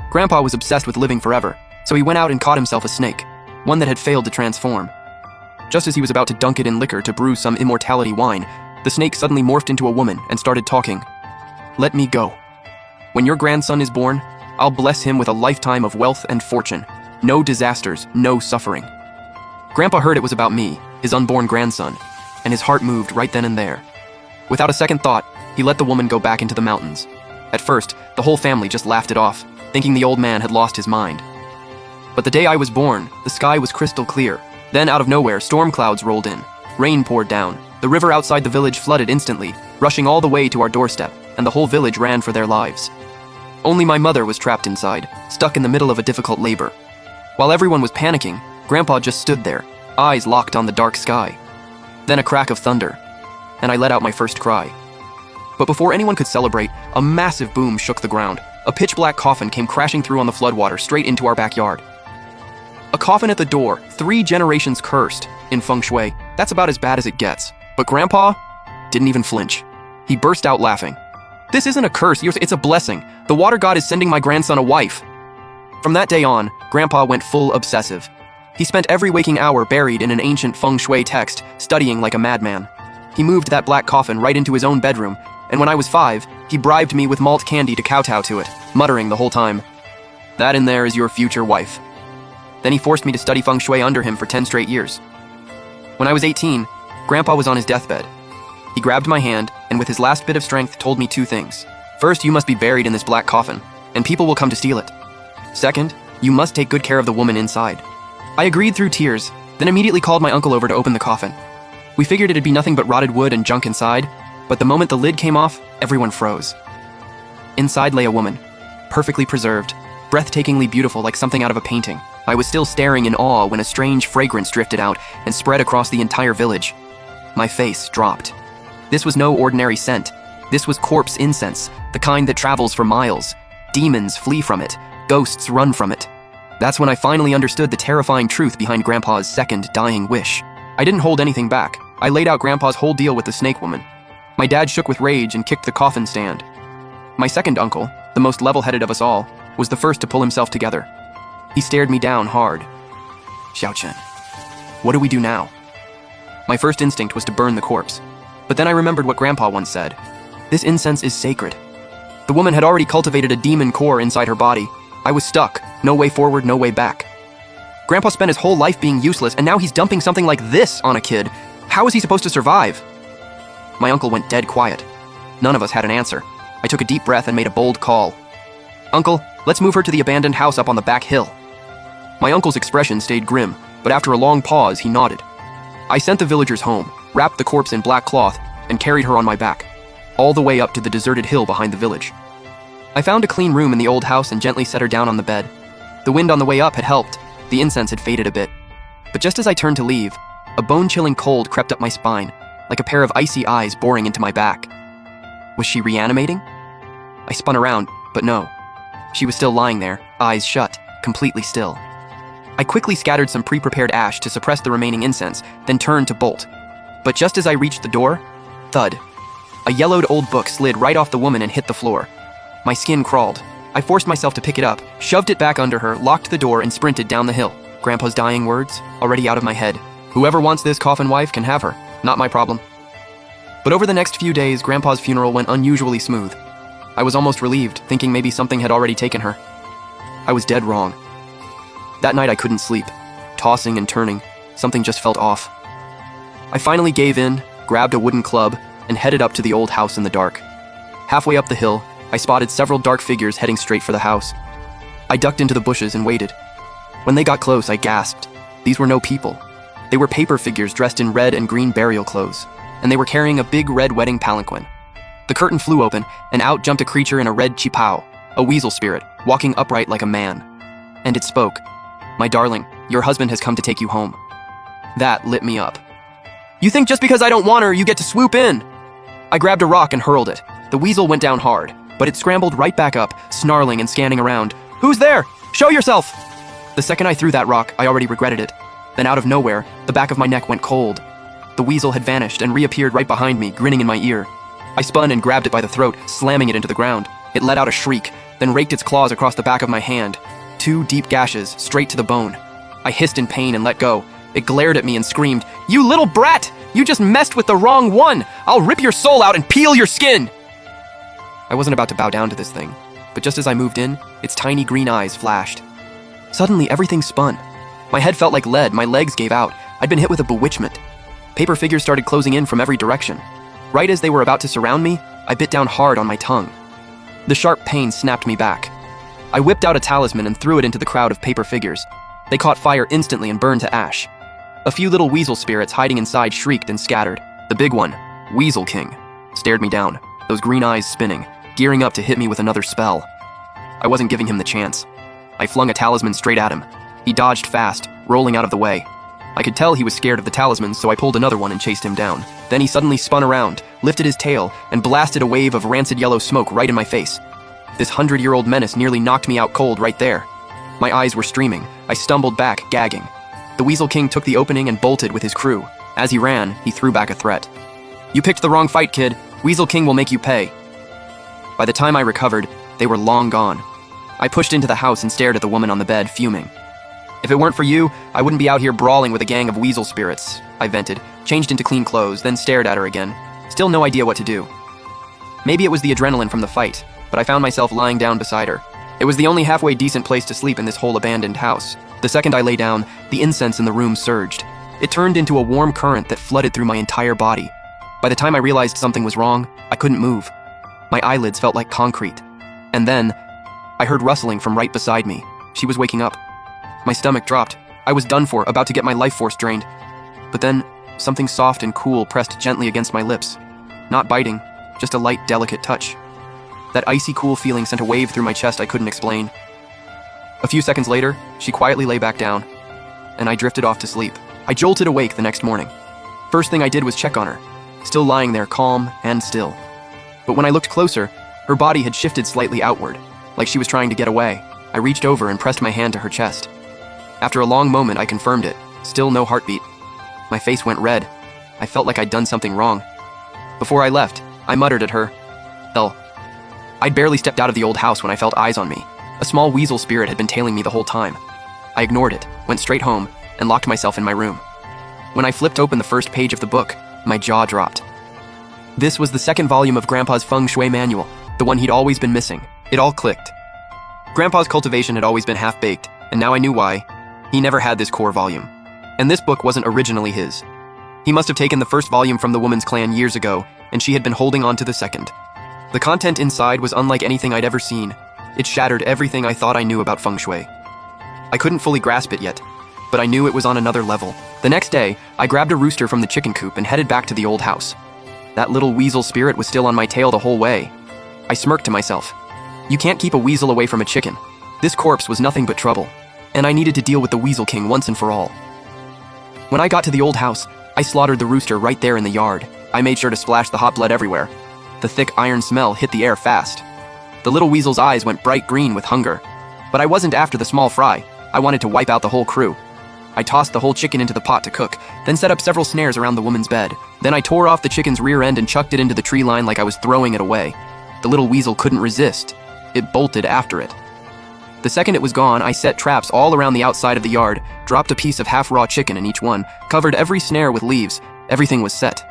Grandpa was obsessed with living forever, so he went out and caught himself a snake, one that had failed to transform. Just as he was about to dunk it in liquor to brew some immortality wine, the snake suddenly morphed into a woman and started talking. "Let me go. When your grandson is born, I'll bless him with a lifetime of wealth and fortune. No disasters, no suffering." Grandpa heard it was about me, his unborn grandson, and his heart moved right then and there. Without a second thought, he let the woman go back into the mountains. At first, the whole family just laughed it off, thinking the old man had lost his mind. But the day I was born, the sky was crystal clear. Then, out of nowhere, storm clouds rolled in. Rain poured down. The river outside the village flooded instantly, rushing all the way to our doorstep, and the whole village ran for their lives. Only my mother was trapped inside, stuck in the middle of a difficult labor. While everyone was panicking, Grandpa just stood there, eyes locked on the dark sky. Then a crack of thunder, and I let out my first cry. But before anyone could celebrate, a massive boom shook the ground. A pitch-black coffin came crashing through on the floodwater straight into our backyard. A coffin at the door, 3 generations cursed. In feng shui, that's about as bad as it gets. But Grandpa didn't even flinch. He burst out laughing. "This isn't a curse, it's a blessing. The water god is sending my grandson a wife." From that day on, Grandpa went full obsessive. He spent every waking hour buried in an ancient feng shui text, studying like a madman. He moved that black coffin right into his own bedroom, and when I was 5, he bribed me with malt candy to kowtow to it, muttering the whole time, "That in there is your future wife." Then he forced me to study feng shui under him for 10 straight years. When I was 18, Grandpa was on his deathbed. He grabbed my hand, and with his last bit of strength told me 2 things. First, you must be buried in this black coffin, and people will come to steal it. Second, you must take good care of the woman inside. I agreed through tears, then immediately called my uncle over to open the coffin. We figured it'd be nothing but rotted wood and junk inside, but the moment the lid came off, everyone froze. Inside lay a woman, perfectly preserved, breathtakingly beautiful like something out of a painting. I was still staring in awe when a strange fragrance drifted out and spread across the entire village. My face dropped. This was no ordinary scent. This was corpse incense, the kind that travels for miles. Demons flee from it, ghosts run from it. That's when I finally understood the terrifying truth behind Grandpa's second dying wish. I didn't hold anything back. I laid out Grandpa's whole deal with the snake woman. My dad shook with rage and kicked the coffin stand. My second uncle, the most level-headed of us all, was the first to pull himself together. He stared me down hard. "Xiaochen, what do we do now?" My first instinct was to burn the corpse, but then I remembered what Grandpa once said. This incense is sacred. The woman had already cultivated a demon core inside her body. I was stuck, no way forward, no way back. Grandpa spent his whole life being useless, and now he's dumping something like this on a kid. How is he supposed to survive? My uncle went dead quiet. None of us had an answer. I took a deep breath and made a bold call. "Uncle, let's move her to the abandoned house up on the back hill." My uncle's expression stayed grim, but after a long pause, he nodded. I sent the villagers home, wrapped the corpse in black cloth, and carried her on my back, all the way up to the deserted hill behind the village. I found a clean room in the old house and gently set her down on the bed. The wind on the way up had helped. The incense had faded a bit. But just as I turned to leave, a bone-chilling cold crept up my spine, like a pair of icy eyes boring into my back. Was she reanimating? I spun around, but no. She was still lying there, eyes shut, completely still. I quickly scattered some pre-prepared ash to suppress the remaining incense, then turned to bolt. But just as I reached the door, thud. A yellowed old book slid right off the woman and hit the floor. My skin crawled. I forced myself to pick it up, shoved it back under her, locked the door, and sprinted down the hill. Grandpa's dying words, already out of my head. Whoever wants this coffin wife can have her. Not my problem. But over the next few days, Grandpa's funeral went unusually smooth. I was almost relieved, thinking maybe something had already taken her. I was dead wrong. That night I couldn't sleep. Tossing and turning, something just felt off. I finally gave in, grabbed a wooden club, and headed up to the old house in the dark. Halfway up the hill, I spotted several dark figures heading straight for the house. I ducked into the bushes and waited. When they got close, I gasped. These were no people. They were paper figures dressed in red and green burial clothes, and they were carrying a big red wedding palanquin. The curtain flew open, and out jumped a creature in a red chipao, a weasel spirit, walking upright like a man. And it spoke. "My darling, your husband has come to take you home." That lit me up. "You think just because I don't want her, you get to swoop in?" I grabbed a rock and hurled it. The weasel went down hard, but it scrambled right back up, snarling and scanning around. "Who's there? Show yourself!" The second I threw that rock, I already regretted it. Then out of nowhere, the back of my neck went cold. The weasel had vanished and reappeared right behind me, grinning in my ear. I spun and grabbed it by the throat, slamming it into the ground. It let out a shriek. then raked its claws across the back of my hand. 2 deep gashes, straight to the bone. I hissed in pain and let go. It glared at me and screamed, "You little brat! You just messed with the wrong one! I'll rip your soul out and peel your skin!" I wasn't about to bow down to this thing, but just as I moved in, its tiny green eyes flashed. Suddenly, everything spun. My head felt like lead, my legs gave out. I'd been hit with a bewitchment. Paper figures started closing in from every direction. Right as they were about to surround me, I bit down hard on my tongue. The sharp pain snapped me back. I whipped out a talisman and threw it into the crowd of paper figures. They caught fire instantly and burned to ash. A few little weasel spirits hiding inside shrieked and scattered. The big one, Weasel King, stared me down, those green eyes spinning, gearing up to hit me with another spell. I wasn't giving him the chance. I flung a talisman straight at him. He dodged fast, rolling out of the way. I could tell he was scared of the talisman, so I pulled another one and chased him down. Then he suddenly spun around, lifted his tail, and blasted a wave of rancid yellow smoke right in my face. This 100-year-old menace nearly knocked me out cold right there. My eyes were streaming. I stumbled back, gagging. The Weasel King took the opening and bolted with his crew. As he ran, he threw back a threat. "You picked the wrong fight, kid. Weasel King will make you pay." By the time I recovered, they were long gone. I pushed into the house and stared at the woman on the bed, fuming. "If it weren't for you, I wouldn't be out here brawling with a gang of weasel spirits," I vented, changed into clean clothes, then stared at her again. Still no idea what to do. Maybe it was the adrenaline from the fight, but I found myself lying down beside her. It was the only halfway decent place to sleep in this whole abandoned house. The second I lay down, the incense in the room surged. It turned into a warm current that flooded through my entire body. By the time I realized something was wrong, I couldn't move. My eyelids felt like concrete. And then, I heard rustling from right beside me. She was waking up. My stomach dropped. I was done for, about to get my life force drained. But then, something soft and cool pressed gently against my lips. Not biting, just a light, delicate touch. That icy cool feeling sent a wave through my chest I couldn't explain. A few seconds later, she quietly lay back down, and I drifted off to sleep. I jolted awake the next morning. First thing I did was check on her, still lying there calm and still. But when I looked closer, her body had shifted slightly outward, like she was trying to get away. I reached over and pressed my hand to her chest. After a long moment, I confirmed it. Still no heartbeat. My face went red. I felt like I'd done something wrong. Before I left, I muttered at her, "Hell." I'd barely stepped out of the old house when I felt eyes on me. A small weasel spirit had been tailing me the whole time. I ignored it, went straight home, and locked myself in my room. When I flipped open the first page of the book, my jaw dropped. This was the second volume of Grandpa's feng shui manual, the one he'd always been missing. It all clicked. Grandpa's cultivation had always been half-baked, and now I knew why. He never had this core volume. And this book wasn't originally his. He must have taken the first volume from the woman's clan years ago, and she had been holding on to the second. The content inside was unlike anything I'd ever seen. It shattered everything I thought I knew about feng shui. I couldn't fully grasp it yet, but I knew it was on another level. The next day, I grabbed a rooster from the chicken coop and headed back to the old house. That little weasel spirit was still on my tail the whole way. I smirked to myself. You can't keep a weasel away from a chicken. This corpse was nothing but trouble, and I needed to deal with the Weasel King once and for all. When I got to the old house, I slaughtered the rooster right there in the yard. I made sure to splash the hot blood everywhere. The thick iron smell hit the air fast. The little weasel's eyes went bright green with hunger. But I wasn't after the small fry. I wanted to wipe out the whole crew. I tossed the whole chicken into the pot to cook, then set up several snares around the woman's bed. Then I tore off the chicken's rear end and chucked it into the tree line like I was throwing it away. The little weasel couldn't resist. It bolted after it. The second it was gone, I set traps all around the outside of the yard, dropped a piece of half-raw chicken in each one, covered every snare with leaves. Everything was set.